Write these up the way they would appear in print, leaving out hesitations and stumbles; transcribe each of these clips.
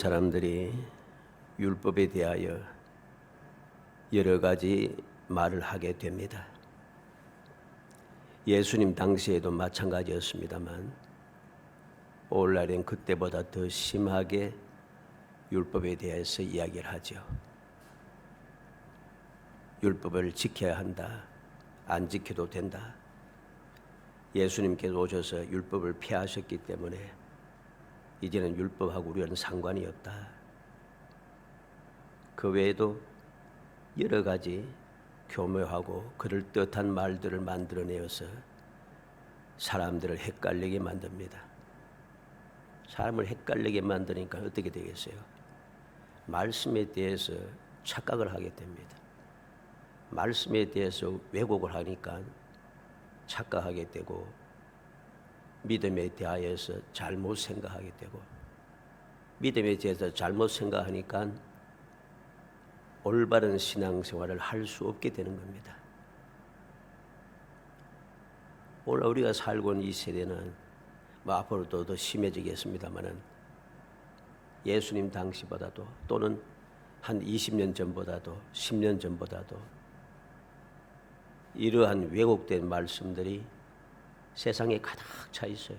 사람들이 율법에 대하여 여러 가지 말을 하게 됩니다. 예수님 당시에도 마찬가지였습니다만 오늘날엔 그때보다 더 심하게 율법에 대해서 이야기를 하죠. 율법을 지켜야 한다. 안 지켜도 된다. 예수님께서 오셔서 율법을 폐하셨기 때문에 이제는 율법하고 우리는 상관이 없다. 그 외에도 여러 가지 교묘하고 그럴듯한 말들을 만들어내어서 사람들을 헷갈리게 만듭니다. 사람을 헷갈리게 만드니까 어떻게 되겠어요? 말씀에 대해서 착각을 하게 됩니다. 말씀에 대해서 왜곡을 하니까 착각하게 되고 믿음에 대하여서 잘못 생각하게 되고 믿음에 대해서 잘못 생각하니까 올바른 신앙생활을 할 수 없게 되는 겁니다. 오늘 우리가 살고 있는 이 세대는 앞으로도 더 심해지겠습니다만은 예수님 당시보다도 또는 한 20년 전보다도 10년 전보다도 이러한 왜곡된 말씀들이 세상에 가득 차 있어요.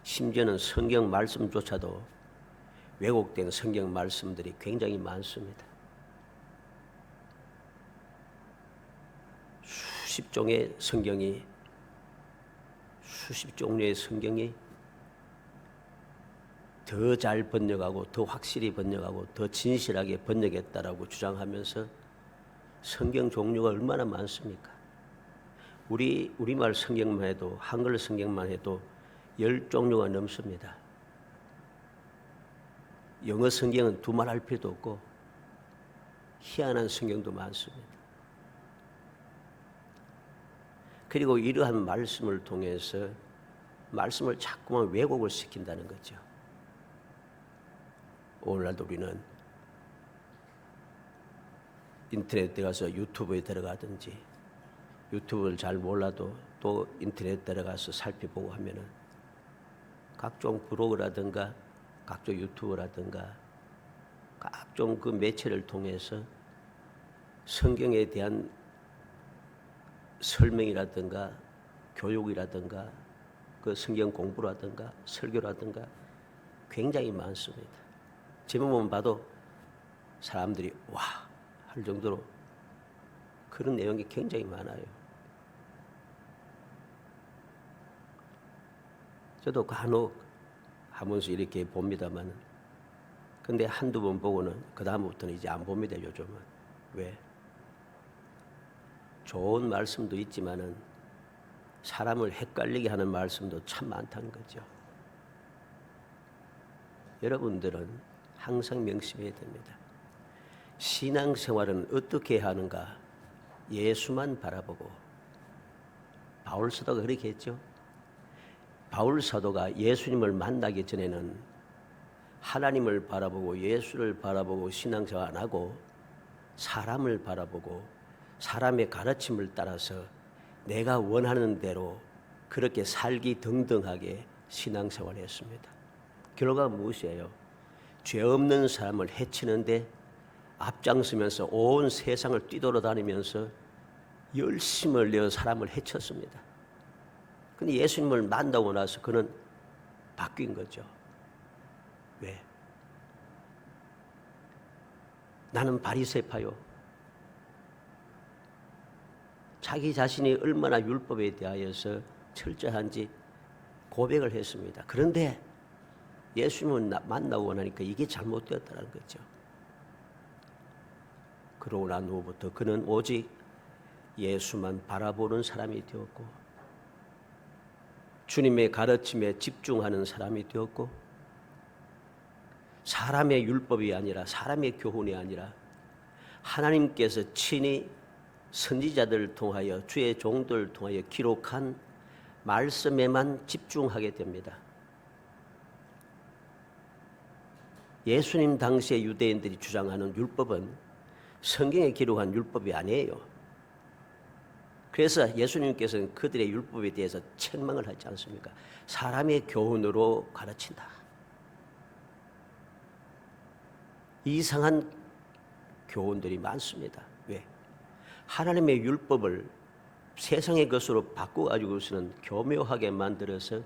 심지어는 성경 말씀조차도 왜곡된 성경 말씀들이 굉장히 많습니다. 수십 종류의 성경이 더 잘 번역하고 더 확실히 번역하고 더 진실하게 번역했다라고 주장하면서 성경 종류가 얼마나 많습니까? 우리말 성경만 해도 한글 성경만 해도 10종류가 넘습니다. 영어 성경은 두말할 필요도 없고 희한한 성경도 많습니다. 그리고 이러한 말씀을 통해서 말씀을 자꾸만 왜곡을 시킨다는 거죠. 오늘날도 우리는 인터넷에 들어가서 유튜브에 들어가든지 유튜브를 잘 몰라도 또 인터넷 들어가서 살펴보고 하면은 각종 블로그라든가 각종 유튜브라든가 각종 그 매체를 통해서 성경에 대한 설명이라든가 교육이라든가 그 성경 공부라든가 설교라든가 굉장히 많습니다. 제목만 봐도 사람들이 와 할 정도로 그런 내용이 굉장히 많아요. 저도 간혹 하면서 이렇게 봅니다만 근데 한두 번 보고는 그 다음부터는 이제 안 봅니다. 요즘은. 왜? 좋은 말씀도 있지만은 사람을 헷갈리게 하는 말씀도 참 많다는 거죠. 여러분들은 항상 명심해야 됩니다. 신앙생활은 어떻게 하는가? 예수만 바라보고 바울 사도가 그렇게 했죠. 바울 사도가 예수님을 만나기 전에는 하나님을 바라보고 예수를 바라보고 신앙생활 안 하고 사람을 바라보고 사람의 가르침을 따라서 내가 원하는 대로 그렇게 살기 등등하게 신앙생활을 했습니다. 결과가 무엇이에요? 죄 없는 사람을 해치는데 앞장서면서 온 세상을 뛰돌아다니면서 열심을 내어 사람을 해쳤습니다. 근데 예수님을 만나고 나서 그는 바뀐 거죠. 왜? 나는 바리새파요. 자기 자신이 얼마나 율법에 대하여서 철저한지 고백을 했습니다. 그런데 예수님을 만나고 나니까 이게 잘못되었다는 거죠. 그러고 난 후부터 그는 오직 예수만 바라보는 사람이 되었고 주님의 가르침에 집중하는 사람이 되었고 사람의 율법이 아니라 사람의 교훈이 아니라 하나님께서 친히 선지자들을 통하여 주의 종들을 통하여 기록한 말씀에만 집중하게 됩니다. 예수님 당시의 유대인들이 주장하는 율법은 성경에 기록한 율법이 아니에요. 그래서 예수님께서는 그들의 율법에 대해서 책망을 하지 않습니까? 사람의 교훈으로 가르친다. 이상한 교훈들이 많습니다. 왜? 하나님의 율법을 세상의 것으로 바꿔가지고서는 교묘하게 만들어서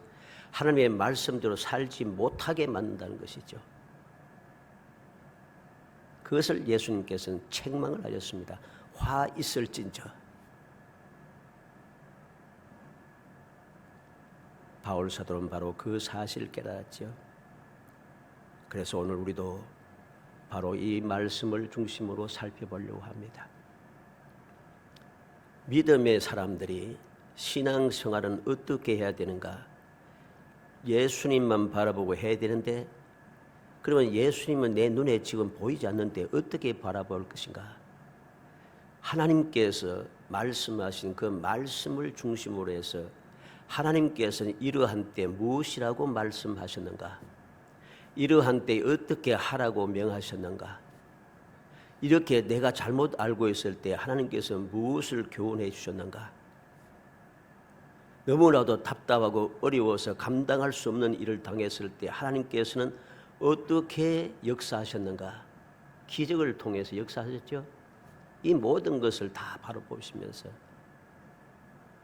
하나님의 말씀대로 살지 못하게 만든다는 것이죠. 그것을 예수님께서는 책망을 하셨습니다. 화 있을진저. 바울 사도는 바로 그 사실을 깨달았죠. 그래서 오늘 우리도 바로 이 말씀을 중심으로 살펴보려고 합니다. 믿음의 사람들이 신앙생활은 어떻게 해야 되는가? 예수님만 바라보고 해야 되는데, 그러면 예수님은 내 눈에 지금 보이지 않는데 어떻게 바라볼 것인가? 하나님께서 말씀하신 그 말씀을 중심으로 해서 하나님께서는 이러한 때 무엇이라고 말씀하셨는가? 이러한 때 어떻게 하라고 명하셨는가? 이렇게 내가 잘못 알고 있을 때 하나님께서 무엇을 교훈해 주셨는가? 너무나도 답답하고 어려워서 감당할 수 없는 일을 당했을 때 하나님께서는 어떻게 역사하셨는가? 기적을 통해서 역사하셨죠. 이 모든 것을 다 바로 보시면서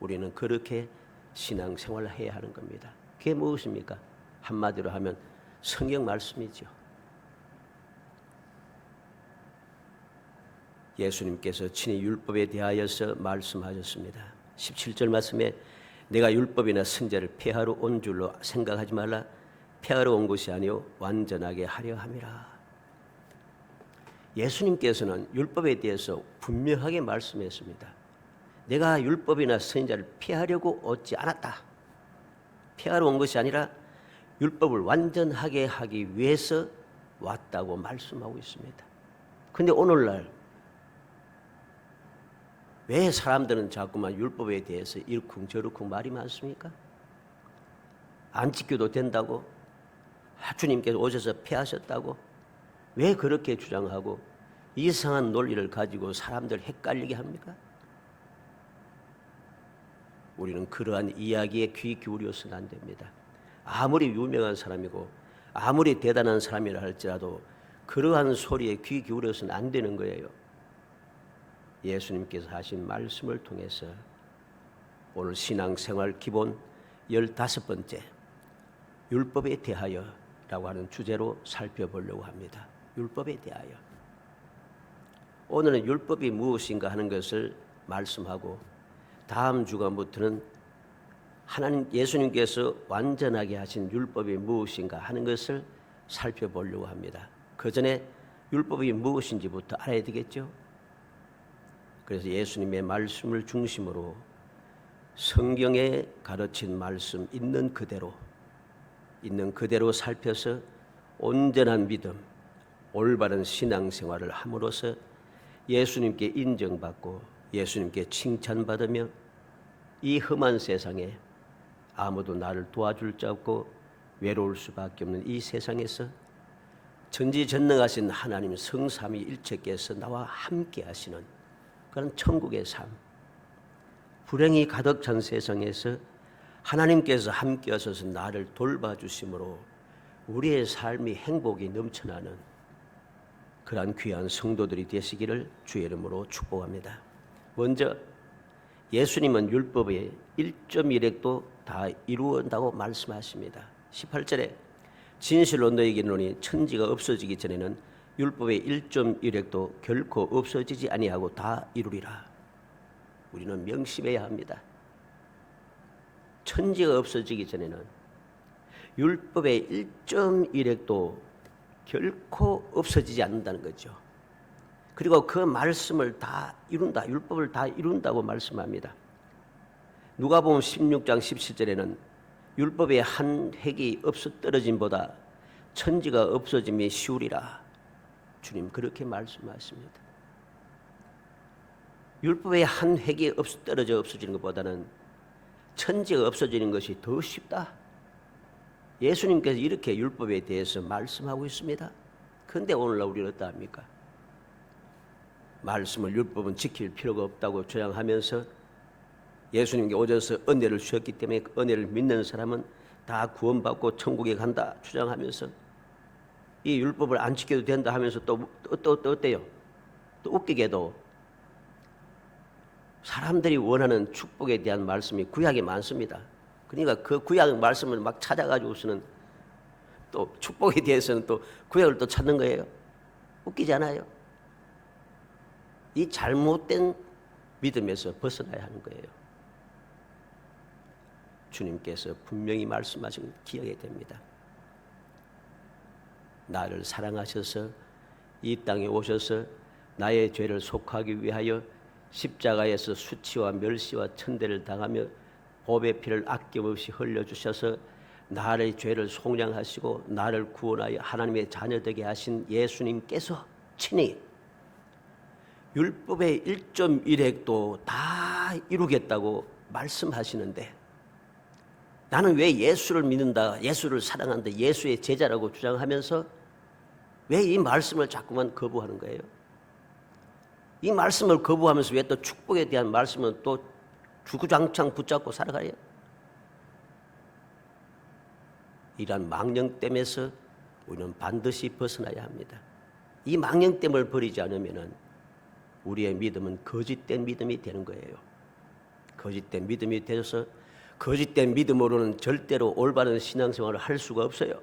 우리는 그렇게 신앙생활을 해야 하는 겁니다. 그게 무엇입니까? 한마디로 하면 성경 말씀이죠. 예수님께서 친히 율법에 대하여서 말씀하셨습니다. 17절 말씀에 내가 율법이나 선제를 폐하러 온 줄로 생각하지 말라. 폐하러 온 것이 아니요 완전하게 하려 함이라. 예수님께서는 율법에 대해서 분명하게 말씀했습니다. 내가 율법이나 선제를 폐하려고 오지 않았다. 폐하러 온 것이 아니라 율법을 완전하게 하기 위해서 왔다고 말씀하고 있습니다. 그런데 오늘날 왜 사람들은 자꾸만 율법에 대해서 이러쿵저러쿵 말이 많습니까? 안 지켜도 된다고? 주님께서 오셔서 폐하셨다고? 왜 그렇게 주장하고 이상한 논리를 가지고 사람들 헷갈리게 합니까? 우리는 그러한 이야기에 귀 기울여서는 안 됩니다. 아무리 유명한 사람이고 아무리 대단한 사람이라 할지라도 그러한 소리에 귀 기울여서는 안 되는 거예요. 예수님께서 하신 말씀을 통해서 오늘 신앙생활 기본 15번째 율법에 대하여라고 하는 주제로 살펴보려고 합니다. 율법에 대하여. 오늘은 율법이 무엇인가 하는 것을 말씀하고 다음 주간부터는 하나님 예수님께서 완전하게 하신 율법이 무엇인가 하는 것을 살펴보려고 합니다. 그 전에 율법이 무엇인지부터 알아야 되겠죠. 그래서 예수님의 말씀을 중심으로 성경에 가르친 말씀 있는 그대로 살펴서 온전한 믿음, 올바른 신앙생활을 함으로써 예수님께 인정받고 예수님께 칭찬받으며 이 험한 세상에 아무도 나를 도와줄 자 없고 외로울 수밖에 없는 이 세상에서 전지전능하신 하나님 성삼위일체께서 나와 함께 하시는 그런 천국의 삶, 불행이 가득 찬 세상에서 하나님께서 함께 하셔서 나를 돌봐주심으로 우리의 삶이 행복이 넘쳐나는 그러한 귀한 성도들이 되시기를 주의 이름으로 축복합니다. 먼저 예수님은 율법의 1.1획도 다 이루었다고 말씀하십니다. 18절에 진실로 너희에게 이르노니 천지가 없어지기 전에는 율법의 1.1획도 결코 없어지지 아니하고 다 이루리라. 우리는 명심해야 합니다. 천지가 없어지기 전에는 율법의 1.1획도 결코 없어지지 않는다는 거죠. 그리고 그 말씀을 다 이룬다, 율법을 다 이룬다고 말씀합니다. 누가복음 16장 17절에는 율법의 한 획이 없어 떨어짐보다 천지가 없어짐이 쉬우리라. 주님 그렇게 말씀하십니다. 율법의 한 획이 떨어져 없어지는 것보다는 천지가 없어지는 것이 더 쉽다. 예수님께서 이렇게 율법에 대해서 말씀하고 있습니다. 그런데 오늘날 우리는 어떠합니까? 말씀을 율법은 지킬 필요가 없다고 주장하면서 예수님께 오셔서 은혜를 주셨기 때문에 그 은혜를 믿는 사람은 다 구원받고 천국에 간다 주장하면서 이 율법을 안 지켜도 된다 하면서 또 어때요? 또 웃기게도 사람들이 원하는 축복에 대한 말씀이 구약에 많습니다. 그러니까 그 구약 말씀을 막 찾아가지고서는 또 축복에 대해서는 또 구약을 또 찾는 거예요. 웃기지 않아요? 이 잘못된 믿음에서 벗어나야 하는 거예요. 주님께서 분명히 말씀하신 걸 기억해야 됩니다. 나를 사랑하셔서 이 땅에 오셔서 나의 죄를 속하기 위하여 십자가에서 수치와 멸시와 천대를 당하며 보배 피를 아낌없이 흘려주셔서 나의 죄를 속량하시고 나를 구원하여 하나님의 자녀되게 하신 예수님께서 친히 율법의 1.1획도 다 이루겠다고 말씀하시는데 나는 왜 예수를 믿는다, 예수를 사랑한다, 예수의 제자라고 주장하면서 왜 이 말씀을 자꾸만 거부하는 거예요? 이 말씀을 거부하면서 왜 또 축복에 대한 말씀은 또 주구장창 붙잡고 살아가요? 이러한 망령됨에서 우리는 반드시 벗어나야 합니다. 이 망령됨을 버리지 않으면 우리의 믿음은 거짓된 믿음이 되는 거예요. 거짓된 믿음이 되어서 거짓된 믿음으로는 절대로 올바른 신앙생활을 할 수가 없어요.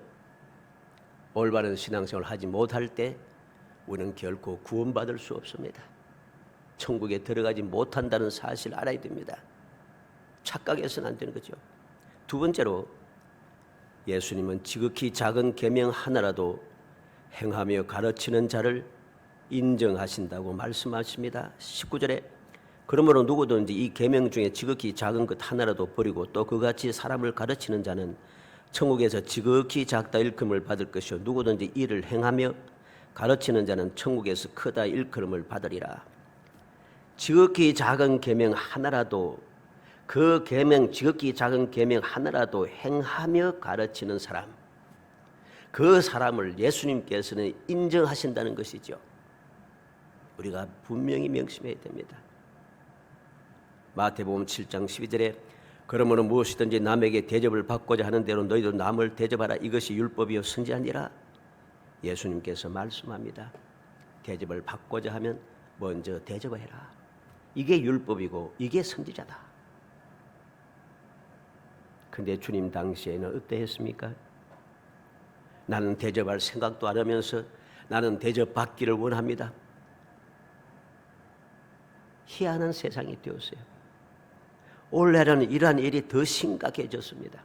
올바른 신앙생활을 하지 못할 때 우리는 결코 구원받을 수 없습니다. 천국에 들어가지 못한다는 사실을 알아야 됩니다. 착각해서는 안 되는 거죠. 두 번째로 예수님은 지극히 작은 계명 하나라도 행하며 가르치는 자를 인정하신다고 말씀하십니다. 19절에 그러므로 누구든지 이 계명 중에 지극히 작은 것 하나라도 버리고 또 그같이 사람을 가르치는 자는 천국에서 지극히 작다 일컬음을 받을 것이요 누구든지 이를 행하며 가르치는 자는 천국에서 크다 일컬음을 받으리라. 지극히 작은 계명 하나라도 그 계명 지극히 작은 계명 하나라도 행하며 가르치는 사람 그 사람을 예수님께서는 인정하신다는 것이죠. 우리가 분명히 명심해야 됩니다. 마태복음 7장 12절에 그러므로 무엇이든지 남에게 대접을 받고자 하는 대로 너희도 남을 대접하라 이것이 율법이요 선지자니라. 예수님께서 말씀합니다. 대접을 받고자 하면 먼저 대접을 해라. 이게 율법이고 이게 선지자다. 근데 주님 당시에는 어떠했습니까? 나는 대접할 생각도 안 하면서 나는 대접받기를 원합니다. 희한한 세상이 되었어요. 올해는 이러한 일이 더 심각해졌습니다.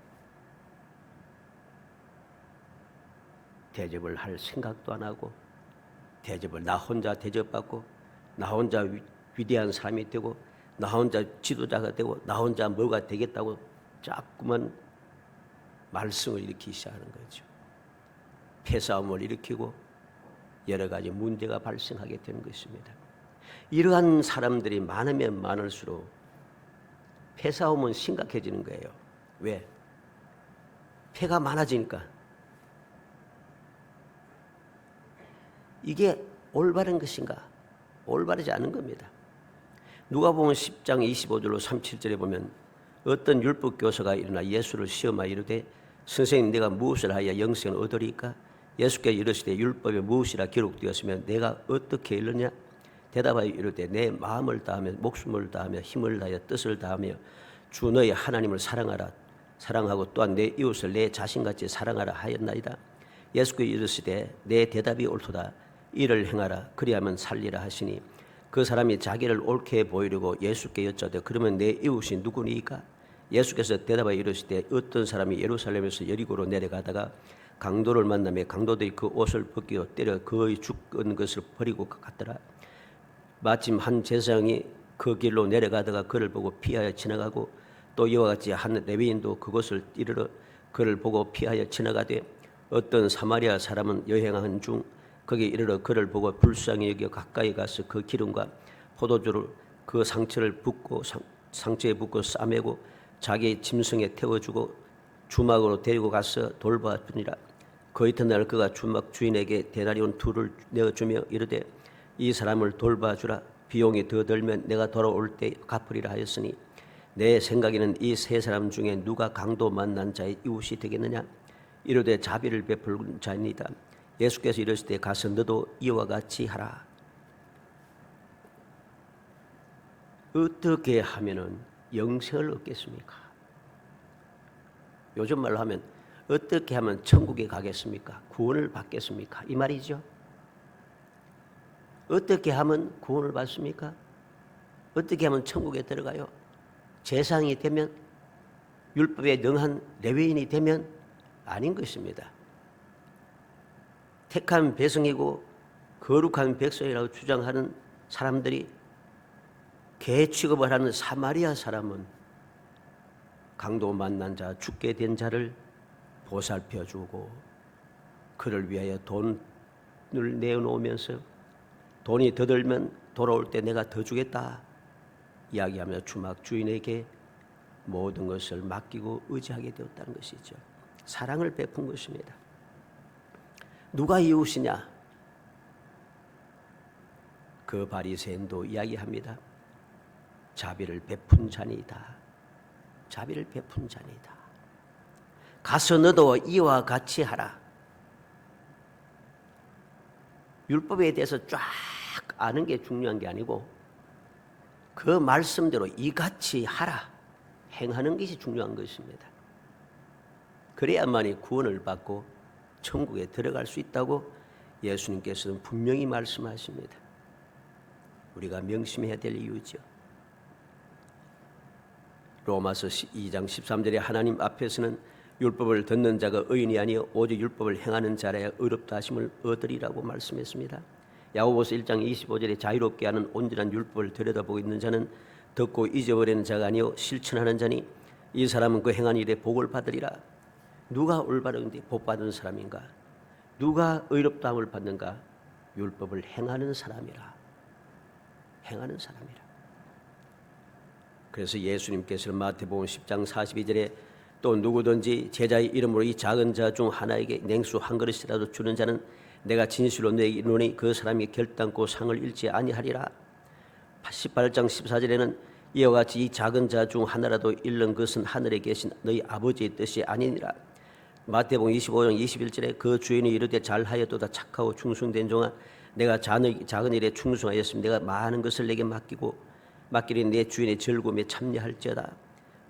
대접을 할 생각도 안 하고 대접을 나 혼자 대접받고 나 혼자 위대한 사람이 되고 나 혼자 지도자가 되고 나 혼자 뭐가 되겠다고 자꾸만 말썽을 일으키기 시작하는 거죠. 패싸움을 일으키고 여러 가지 문제가 발생하게 되는 것입니다. 이러한 사람들이 많으면 많을수록 패싸움은 심각해지는 거예요. 왜? 패가 많아지니까. 이게 올바른 것인가? 올바르지 않은 겁니다. 누가복음 10장 25절로 37절에 보면 어떤 율법 교사가 일어나 예수를 시험하여 이르되 선생님 내가 무엇을 하여 영생을 얻으리까? 예수께서 이르시되 율법에 무엇이라 기록되었으면 내가 어떻게 읽느냐? 대답하여 이르되 내 마음을 다하며 목숨을 다하며 힘을 다하여 뜻을 다하며 주 너의 하나님을 사랑하라. 사랑하고 또한 내 이웃을 내 자신같이 사랑하라 하였나이다. 예수께서 이르시되 내 대답이 옳도다. 이를 행하라. 그리하면 살리라 하시니 그 사람이 자기를 옳게 보이려고 예수께 여짜되 그러면 내 이웃이 누구니까? 예수께서 대답하여 이르시되 어떤 사람이 예루살렘에서 여리고로 내려가다가 강도를 만나며 강도들이 그 옷을 벗기고 때려 그의 죽은 것을 버리고 갔더라. 마침 한 제사장이 그 길로 내려가다가 그를 보고 피하여 지나가고 또 이와 같이 한 레위인도 그곳을 이르러 그를 보고 피하여 지나가되 어떤 사마리아 사람은 여행하는 중 거기 이르러 그를 보고 불쌍히 여겨 가까이 가서 그 기름과 포도주를 그 상처를 붓고 상처에 붓고 싸매고 자기 짐승에 태워주고 주막으로 데리고 가서 돌보았느니라. 그 이튿날 그가 주막 주인에게 데나리온 2를 내어주며 이르되 이 사람을 돌봐주라. 비용이 더 들면 내가 돌아올 때 갚으리라 하였으니 내 생각에는 이 세 사람 중에 누가 강도 만난 자의 이웃이 되겠느냐? 이르되 자비를 베풀은 자입니다. 예수께서 이르실 때 가서 너도 이와 같이 하라. 어떻게 하면은 영생을 얻겠습니까? 요즘 말로 하면 어떻게 하면 천국에 가겠습니까? 구원을 받겠습니까? 이 말이죠. 어떻게 하면 구원을 받습니까? 어떻게 하면 천국에 들어가요? 제사장이 되면? 율법에 능한 레위인이 되면? 아닌 것입니다. 택한 백성이고 거룩한 백성이라고 주장하는 사람들이 개 취급을 하는 사마리아 사람은 강도 만난 자, 죽게 된 자를 보살펴 주고 그를 위하여 돈을 내어놓으면서 돈이 더 들면 돌아올 때 내가 더 주겠다 이야기하며 주막 주인에게 모든 것을 맡기고 의지하게 되었다는 것이죠. 사랑을 베푼 것입니다. 누가 이웃이냐? 그 바리새인도 이야기합니다. 자비를 베푼 자니이다. 자비를 베푼 자니이다. 가서 너도 이와 같이 하라. 율법에 대해서 쫙 아는 게 중요한 게 아니고 그 말씀대로 이같이 하라. 행하는 것이 중요한 것입니다. 그래야만이 구원을 받고 천국에 들어갈 수 있다고 예수님께서는 분명히 말씀하십니다. 우리가 명심해야 될 이유죠. 로마서 2장 13절에 하나님 앞에서는 율법을 듣는 자가 의인이 아니요 오직 율법을 행하는 자라야 의롭다 하심을 얻으리라고 말씀했습니다. 야고보서 1장 25절에 자유롭게 하는 온전한 율법을 들여다보고 있는 자는 듣고 잊어버리는 자가 아니요 실천하는 자니 이 사람은 그 행한 일에 복을 받으리라. 누가 올바른데 복 받은 사람인가? 누가 의롭다함을 받는가? 율법을 행하는 사람이라. 행하는 사람이라. 그래서 예수님께서는 마태복음 10장 42절에 또 누구든지 제자의 이름으로 이 작은 자 중 하나에게 냉수 한 그릇이라도 주는 자는 내가 진실로 너에게 이르노니 그 사람이 결단코 상을 잃지 아니하리라. 18장 14절에는 이와 같이 이 작은 자 중 하나라도 잃는 것은 하늘에 계신 너희 아버지의 뜻이 아니니라. 마태복음 25장 21절에 그 주인이 이르되 잘하였도다 착하고 충성된 종아 내가 작은 일에 충성하였으면 내가 많은 것을 내게 맡기리 내 주인의 즐거움에 참여할지어다.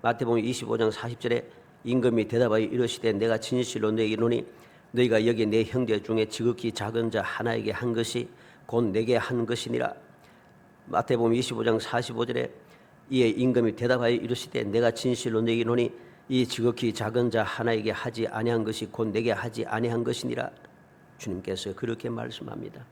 마태복음 25장 40절에 임금이 대답하여 이르시되 내가 진실로 너에게 이르노니 너희가 여기 내 형제 중에 지극히 작은 자 하나에게 한 것이 곧 내게 한 것이니라. 마태복음 25장 45절에 이에 임금이 대답하여 이르시되 내가 진실로 너에게 이르노니 이 지극히 작은 자 하나에게 하지 아니한 것이 곧 내게 하지 아니한 것이니라. 주님께서 그렇게 말씀합니다.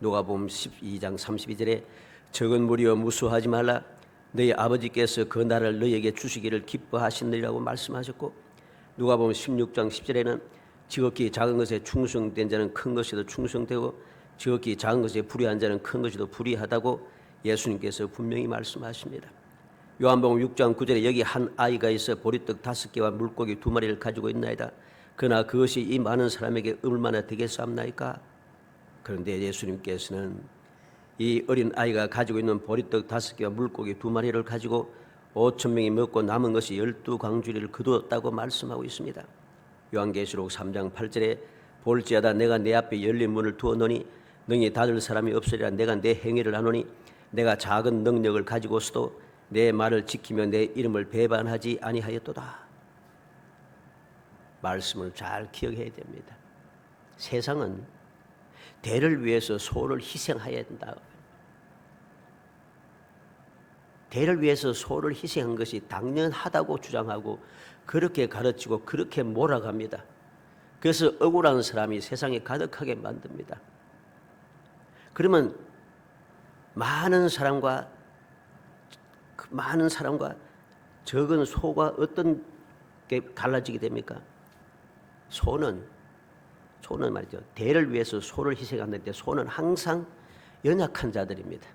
누가복음 12장 32절에 적은 무리여 무수하지 말라 너희 아버지께서 그 나라를 너희에게 주시기를 기뻐하시느니라고 말씀하셨고 누가복음 16장 10절에는 지극히 작은 것에 충성된 자는 큰 것에도 충성되고 지극히 작은 것에 불의한 자는 큰 것에도 불의하다고 예수님께서 분명히 말씀하십니다. 요한복음 6장 9절에 여기 한 아이가 있어 보리떡 5개와 물고기 2마리를 가지고 있나이다. 그러나 그것이 이 많은 사람에게 얼마나 되겠사옵나이까? 그런데 예수님께서는 이 어린 아이가 가지고 있는 보리떡 5개와 물고기 2마리를 가지고 5,000명이 먹고 남은 것이 12광주리를 거두었다고 말씀하고 있습니다. 요한계시록 3장 8절에 볼지어다 내가 내 앞에 열린 문을 두었노니 능히 닫을 사람이 없으리라. 내가 내 행위를 아노니 내가 작은 능력을 가지고서도 내 말을 지키며 내 이름을 배반하지 아니하였도다. 말씀을 잘 기억해야 됩니다. 세상은 대를 위해서 소를 희생해야 된다. 대를 위해서 소를 희생한 것이 당연하다고 주장하고 그렇게 가르치고 그렇게 몰아갑니다. 그래서 억울한 사람이 세상에 가득하게 만듭니다. 그러면 많은 사람과 적은 소가 어떤 게 갈라지게 됩니까? 소는 말이죠. 대를 위해서 소를 희생하는데 소는 항상 연약한 자들입니다.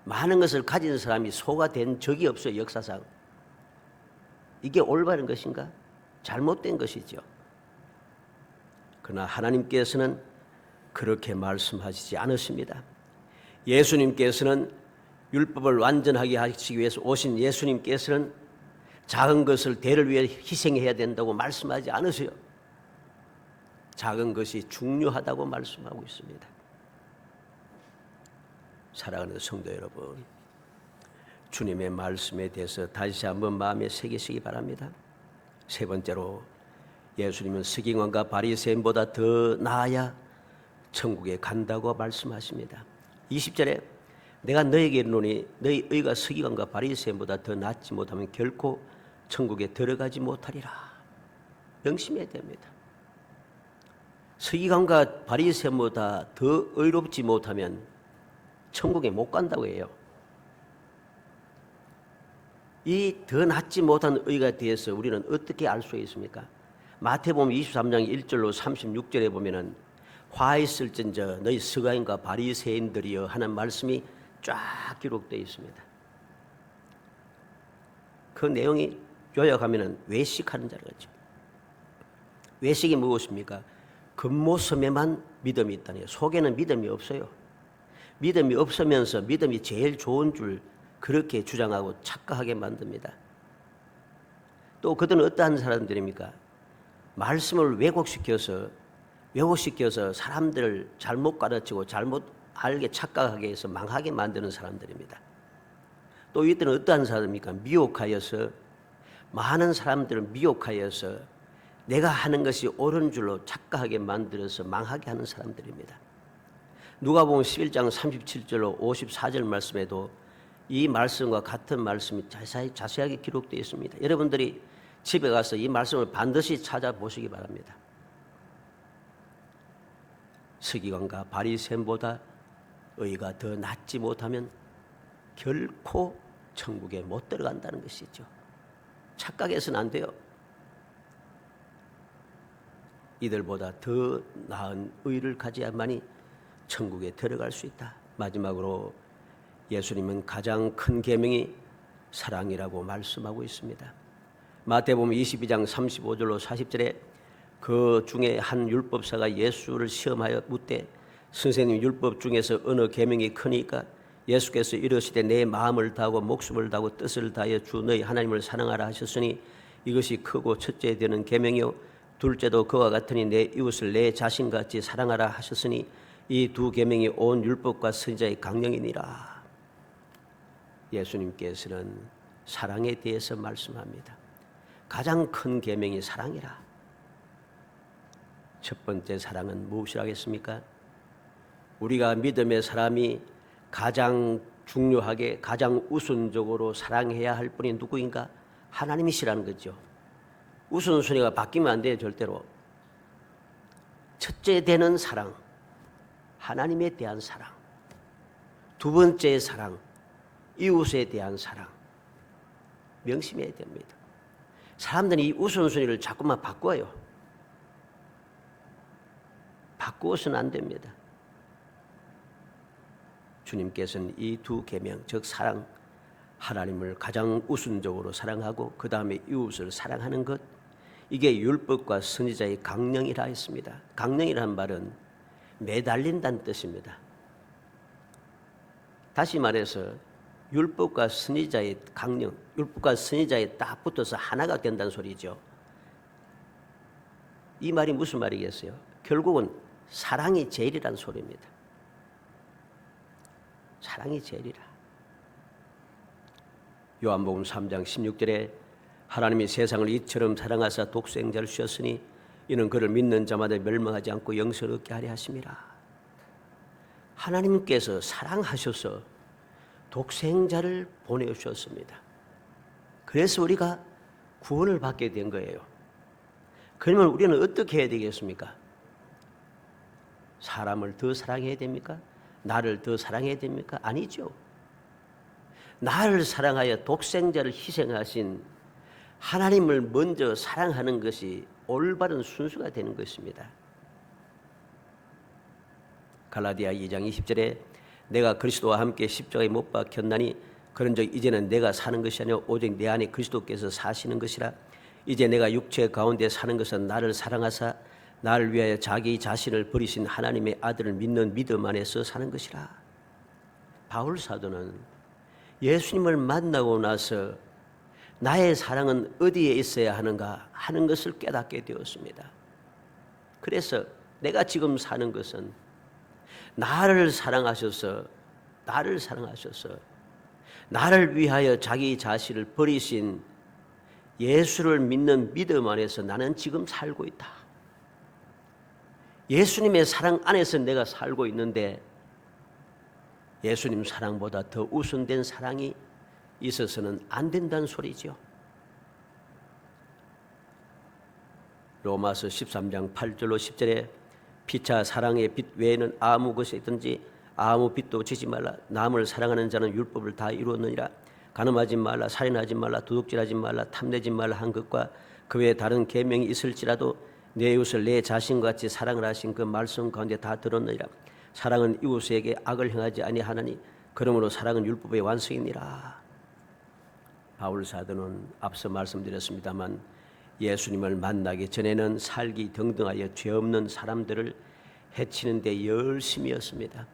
많은 것을 가진 사람이 소가 된 적이 없어요. 역사상. 이게 올바른 것인가? 잘못된 것이죠. 그러나 하나님께서는 그렇게 말씀하시지 않으십니다. 예수님께서는 율법을 완전하게 하시기 위해서 오신 예수님께서는 작은 것을 대를 위해 희생해야 된다고 말씀하지 않으세요. 작은 것이 중요하다고 말씀하고 있습니다. 사랑하는 성도 여러분, 주님의 말씀에 대해서 다시 한번 마음에 새기시기 바랍니다. 세 번째로, 예수님은 서기관과 바리새인보다 더 나아야 천국에 간다고 말씀하십니다. 20절에 내가 너에게 이르노니 너희 의가 서기관과 바리새인보다 더 낫지 못하면 결코 천국에 들어가지 못하리라. 명심해야 됩니다. 서기관과 바리새인보다 더 의롭지 못하면 천국에 못 간다고 해요. 이 더 낫지 못한 의가 대해서 우리는 어떻게 알 수 있습니까? 마태복음 23장 1절로 36절에 보면은 화 있을진저 너희 서기관과 바리새인들이여 하는 말씀이 쫙 기록되어 있습니다. 그 내용이 요약하면은 외식하는 자를 거죠. 외식이 무엇입니까? 겉모습에만 믿음이 있다니, 속에는 믿음이 없어요. 믿음이 없으면서 믿음이 제일 좋은 줄 그렇게 주장하고 착각하게 만듭니다. 또 그들은 어떠한 사람들입니까? 말씀을 왜곡시켜서 사람들을 잘못 가르치고 잘못 알게 착각하게 해서 망하게 만드는 사람들입니다. 또 이들은 어떠한 사람입니까? 많은 사람들을 미혹하여서 내가 하는 것이 옳은 줄로 착각하게 만들어서 망하게 하는 사람들입니다. 누가복음 11장 37절로 54절 말씀에도 이 말씀과 같은 말씀이 자세하게 기록되어 있습니다. 여러분들이 집에 가서 이 말씀을 반드시 찾아보시기 바랍니다. 서기관과 바리새인보다 의가 더 낫지 못하면 결코 천국에 못 들어간다는 것이죠. 착각해서는 안 돼요. 이들보다 더 나은 의를 가져야만이 천국에 들어갈 수 있다. 마지막으로 예수님은 가장 큰 계명이 사랑이라고 말씀하고 있습니다. 마태복음 22장 35절로 40절에 그 중에 한 율법사가 예수를 시험하여 묻되 선생님, 율법 중에서 어느 계명이 크니까? 예수께서 이르시되 내 마음을 다하고 목숨을 다하고 뜻을 다하여 주 너희 하나님을 사랑하라 하셨으니 이것이 크고 첫째 되는 계명이요 둘째도 그와 같으니 내 이웃을 내 자신같이 사랑하라 하셨으니 이 두 계명이 온 율법과 선지자의 강령이니라. 예수님께서는 사랑에 대해서 말씀합니다. 가장 큰 계명이 사랑이라. 첫 번째 사랑은 무엇이라겠습니까? 우리가 믿음의 사람이 가장 중요하게 가장 우선적으로 사랑해야 할 분이 누구인가? 하나님이시라는 거죠. 우선순위가 바뀌면 안 돼요. 절대로. 첫째 되는 사랑, 하나님에 대한 사랑. 두 번째 사랑, 이웃에 대한 사랑. 명심해야 됩니다. 사람들이 이 우선순위를 자꾸만 바꿔요. 바꾸어서는 안 됩니다. 주님께서는 이 두 계명, 즉 사랑, 하나님을 가장 우선적으로 사랑하고 그 다음에 이웃을 사랑하는 것, 이게 율법과 선지자의 강령이라 했습니다. 강령이라는 말은 매달린다는 뜻입니다. 다시 말해서 율법과 선지자의 강령, 율법과 선지자에 딱 붙어서 하나가 된다는 소리죠. 이 말이 무슨 말이겠어요? 결국은 사랑이 제일이라는 소리입니다. 사랑이 제일이라. 요한복음 3장 16절에 하나님이 세상을 이처럼 사랑하사 독생자를 주셨으니 이는 그를 믿는 자마다 멸망하지 않고 영생을 얻게 하려 하심이라. 하나님께서 사랑하셔서 독생자를 보내주셨습니다. 그래서 우리가 구원을 받게 된 거예요. 그러면 우리는 어떻게 해야 되겠습니까? 사람을 더 사랑해야 됩니까? 나를 더 사랑해야 됩니까? 아니죠. 나를 사랑하여 독생자를 희생하신 하나님을 먼저 사랑하는 것이 올바른 순수가 되는 것입니다. 갈라디아 2장 20절에 내가 그리스도와 함께 십자가에 못 박혔나니 그런즉 이제는 내가 사는 것이 아니라 오직 내 안에 그리스도께서 사시는 것이라. 이제 내가 육체 가운데 사는 것은 나를 사랑하사 나를 위하여 자기 자신을 버리신 하나님의 아들을 믿는 믿음 안에서 사는 것이라. 바울 사도는 예수님을 만나고 나서 나의 사랑은 어디에 있어야 하는가 하는 것을 깨닫게 되었습니다. 그래서 내가 지금 사는 것은 나를 사랑하셔서 나를 위하여 자기 자신을 버리신 예수를 믿는 믿음 안에서 나는 지금 살고 있다. 예수님의 사랑 안에서 내가 살고 있는데 예수님 사랑보다 더 우선된 사랑이 있어서는 안 된다는 소리죠. 로마서 13장 8절로 10절에 피차 사랑의 빛 외에는 아무 것이 있든지 아무 빛도 지지 말라. 남을 사랑하는 자는 율법을 다 이루었느니라. 간음하지 말라, 살인하지 말라, 도둑질하지 말라, 탐내지 말라 한 것과 그 외에 다른 계명이 있을지라도 내 이웃을 내 자신같이 사랑을 하신 그 말씀 가운데 다 들었느니라. 사랑은 이웃에게 악을 행하지 아니하나니 그러므로 사랑은 율법의 완성이니라. 바울 사도는 앞서 말씀드렸습니다만 예수님을 만나기 전에는 살기 등등하여 죄 없는 사람들을 해치는 데 열심이었습니다.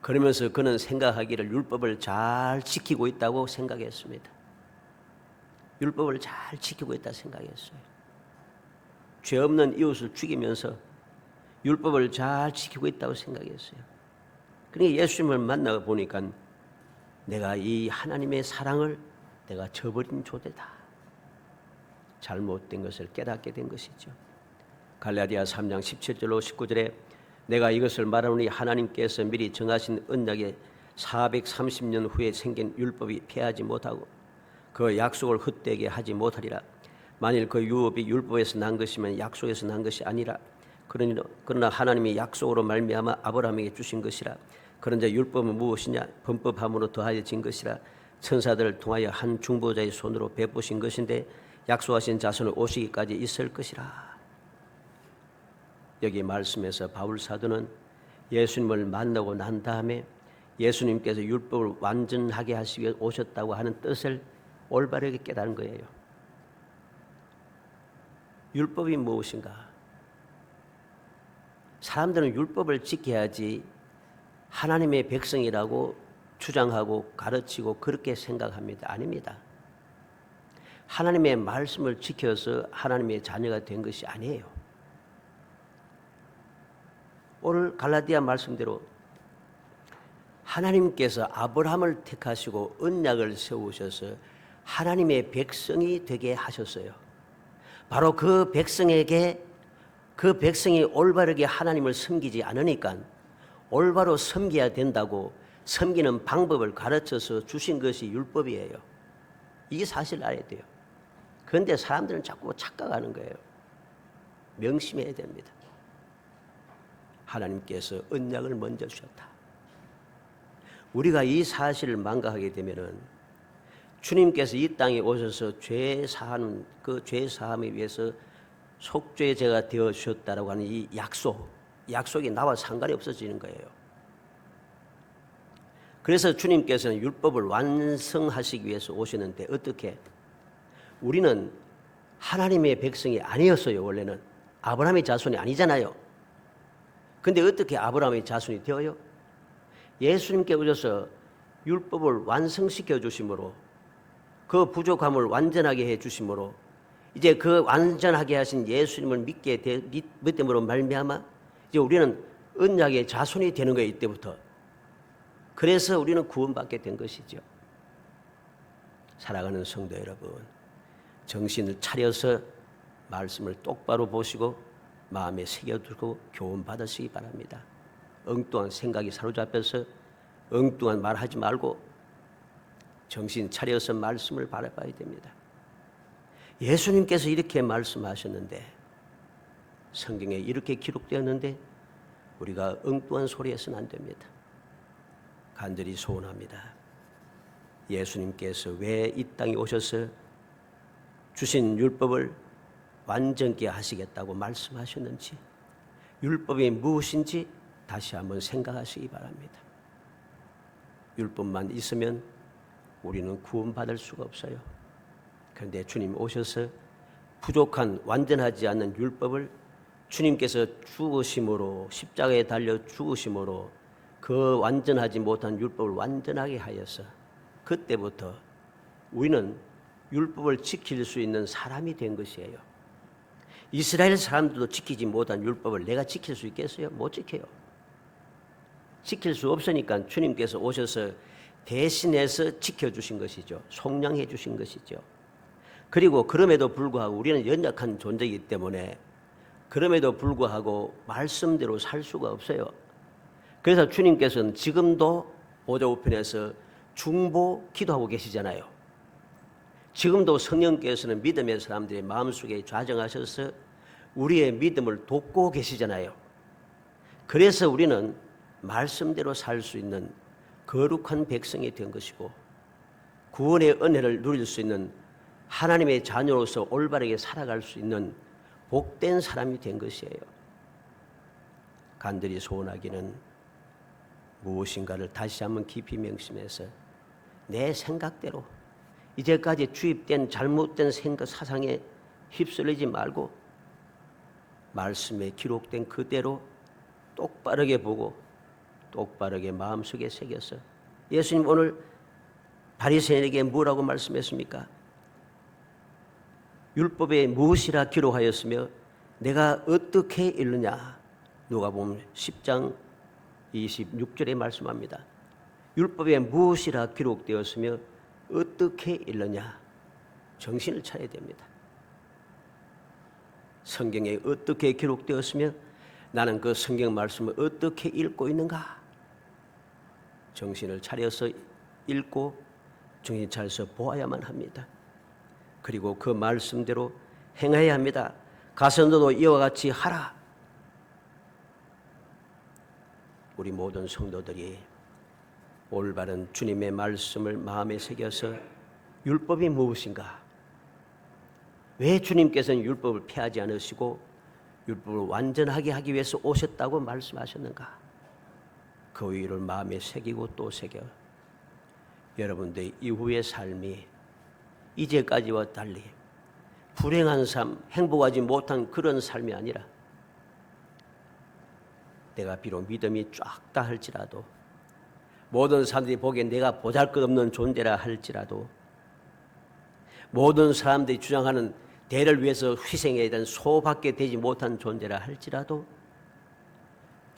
그러면서 그는 생각하기를 율법을 잘 지키고 있다고 생각했습니다. 율법을 잘 지키고 있다 생각했어요. 죄 없는 이웃을 죽이면서 율법을 잘 지키고 있다고 생각했어요. 그러니까 예수님을 만나 보니까 내가 이 하나님의 사랑을 내가 저버린 존재다. 잘못된 것을 깨닫게 된 것이죠. 갈라디아 3장 17절로 19절에 내가 이것을 말하노니 하나님께서 미리 정하신 언약에 430년 후에 생긴 율법이 폐하지 못하고 그 약속을 헛되게 하지 못하리라. 만일 그 율법이 율법에서 난 것이면 약속에서 난 것이 아니라 그러나 하나님이 약속으로 말미암아 아브라함에게 주신 것이라. 그런데 율법은 무엇이냐? 범법함으로 더하여진 것이라. 천사들을 통하여 한 중보자의 손으로 베푸신 것인데 약속하신 자손을 오시기까지 있을 것이라. 여기 말씀에서 바울 사도는 예수님을 만나고 난 다음에 예수님께서 율법을 완전하게 하시기 위해 오셨다고 하는 뜻을 올바르게 깨달은 거예요. 율법이 무엇인가? 사람들은 율법을 지켜야지 하나님의 백성이라고 주장하고 가르치고 그렇게 생각합니다. 아닙니다. 하나님의 말씀을 지켜서 하나님의 자녀가 된 것이 아니에요. 오늘 갈라디아 말씀대로 하나님께서 아브라함을 택하시고 언약을 세우셔서 하나님의 백성이 되게 하셨어요. 바로 그 백성에게 그 백성이 올바르게 하나님을 섬기지 않으니까 올바로 섬겨야 된다고 섬기는 방법을 가르쳐서 주신 것이 율법이에요. 이게 사실 알아야 돼요. 그런데 사람들은 자꾸 착각하는 거예요. 명심해야 됩니다. 하나님께서 언약을 먼저 주셨다. 우리가 이 사실을 망각하게 되면은 주님께서 이 땅에 오셔서 죄 사하는 그 죄 사함에 위해서 속죄제가 되어 주셨다라고 하는 이 약속이 나와 상관이 없어지는 거예요. 그래서 주님께서는 율법을 완성하시기 위해서 오셨는데 어떻게? 우리는 하나님의 백성이 아니었어요. 원래는 아브라함의 자손이 아니잖아요. 근데 어떻게 아브라함의 자손이 되어요? 예수님께 오셔서 율법을 완성시켜 주심으로 그 부족함을 완전하게 해 주심으로 이제 그 완전하게 하신 예수님을 믿음으로 말미암아 이제 우리는 언약의 자손이 되는 거예요. 이때부터. 그래서 우리는 구원받게 된 것이죠. 사랑하는 성도 여러분, 정신을 차려서 말씀을 똑바로 보시고 마음에 새겨두고 교훈 받으시기 바랍니다. 엉뚱한 생각이 사로잡혀서 엉뚱한 말하지 말고 정신 차려서 말씀을 바라봐야 됩니다. 예수님께서 이렇게 말씀하셨는데 성경에 이렇게 기록되었는데 우리가 엉뚱한 소리 해서는 안 됩니다. 간절히 소원합니다. 예수님께서 왜 이 땅에 오셔서 주신 율법을 완전케 하시겠다고 말씀하셨는지 율법이 무엇인지 다시 한번 생각하시기 바랍니다. 율법만 있으면 우리는 구원받을 수가 없어요. 그런데 주님 오셔서 부족한 완전하지 않는 율법을 주님께서 죽으심으로 십자가에 달려 죽으심으로 그 완전하지 못한 율법을 완전하게 하여서 그때부터 우리는 율법을 지킬 수 있는 사람이 된 것이에요. 이스라엘 사람들도 지키지 못한 율법을 내가 지킬 수 있겠어요? 못 지켜요. 지킬 수 없으니까 주님께서 오셔서 대신해서 지켜주신 것이죠. 속량해 주신 것이죠. 그리고 그럼에도 불구하고 우리는 연약한 존재이기 때문에 그럼에도 불구하고 말씀대로 살 수가 없어요. 그래서 주님께서는 지금도 보좌 우편에서 중보 기도하고 계시잖아요. 지금도 성령께서는 믿음의 사람들의 마음속에 좌정하셔서 우리의 믿음을 돕고 계시잖아요. 그래서 우리는 말씀대로 살 수 있는 거룩한 백성이 된 것이고 구원의 은혜를 누릴 수 있는 하나님의 자녀로서 올바르게 살아갈 수 있는 복된 사람이 된 것이에요. 간절히 소원하기는 무엇인가를 다시 한번 깊이 명심해서 내 생각대로 이제까지 주입된 잘못된 생각 사상에 휩쓸리지 말고 말씀에 기록된 그대로 똑바르게 보고 똑바르게 마음속에 새겨서 예수님 오늘 바리새인에게 뭐라고 말씀했습니까? 율법에 무엇이라 기록하였으며 내가 어떻게 읽느냐? 누가복음 10장 26절에 말씀합니다. 율법에 무엇이라 기록되었으며 어떻게 읽느냐? 정신을 차려야 됩니다. 성경에 어떻게 기록되었으며 나는 그 성경 말씀을 어떻게 읽고 있는가? 정신을 차려서 읽고 정신 차려서 보아야만 합니다. 그리고 그 말씀대로 행해야 합니다. 가서 너도 이와 같이 하라. 우리 모든 성도들이 올바른 주님의 말씀을 마음에 새겨서 율법이 무엇인가? 왜 주님께서는 율법을 폐하지 않으시고 율법을 완전하게 하기 위해서 오셨다고 말씀하셨는가? 그 이유를 마음에 새기고 또 새겨 여러분들의 이후의 삶이 이제까지와 달리 불행한 삶, 행복하지 못한 그런 삶이 아니라 내가 비록 믿음이 쫙 다 할지라도 모든 사람들이 보기엔 내가 보잘것없는 존재라 할지라도 모든 사람들이 주장하는 대를 위해서 희생해야 되는 소밖에 되지 못한 존재라 할지라도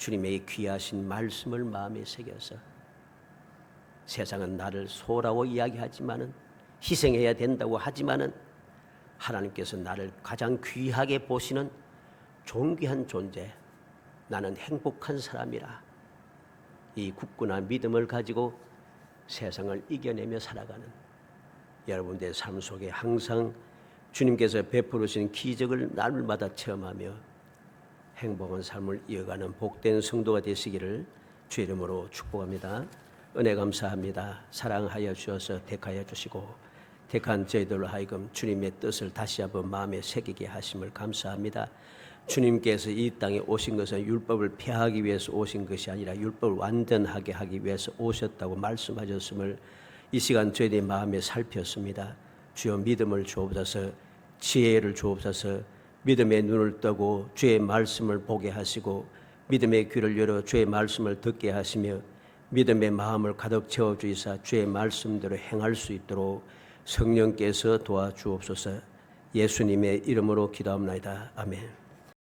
주님의 귀하신 말씀을 마음에 새겨서 세상은 나를 소라고 이야기하지만은 희생해야 된다고 하지만은 하나님께서 나를 가장 귀하게 보시는 존귀한 존재, 나는 행복한 사람이라 이 굳건한 믿음을 가지고 세상을 이겨내며 살아가는 여러분들의 삶 속에 항상 주님께서 베풀으신 기적을 날마다 체험하며 행복한 삶을 이어가는 복된 성도가 되시기를 주의 이름으로 축복합니다. 은혜 감사합니다. 사랑하여 주셔서 택하여 주시고 택한 저희들로 하여금 주님의 뜻을 다시 한번 마음에 새기게 하심을 감사합니다. 주님께서 이 땅에 오신 것은 율법을 폐하기 위해서 오신 것이 아니라 율법을 완전하게 하기 위해서 오셨다고 말씀하셨음을 이 시간 저희들의 마음에 살폈습니다. 주여 믿음을 주옵소서, 지혜를 주옵소서, 믿음의 눈을 뜨고 주의 말씀을 보게 하시고 믿음의 귀를 열어 주의 말씀을 듣게 하시며 믿음의 마음을 가득 채워주이사 주의 말씀대로 행할 수 있도록 성령께서 도와주옵소서. 예수님의 이름으로 기도합니다. 아멘.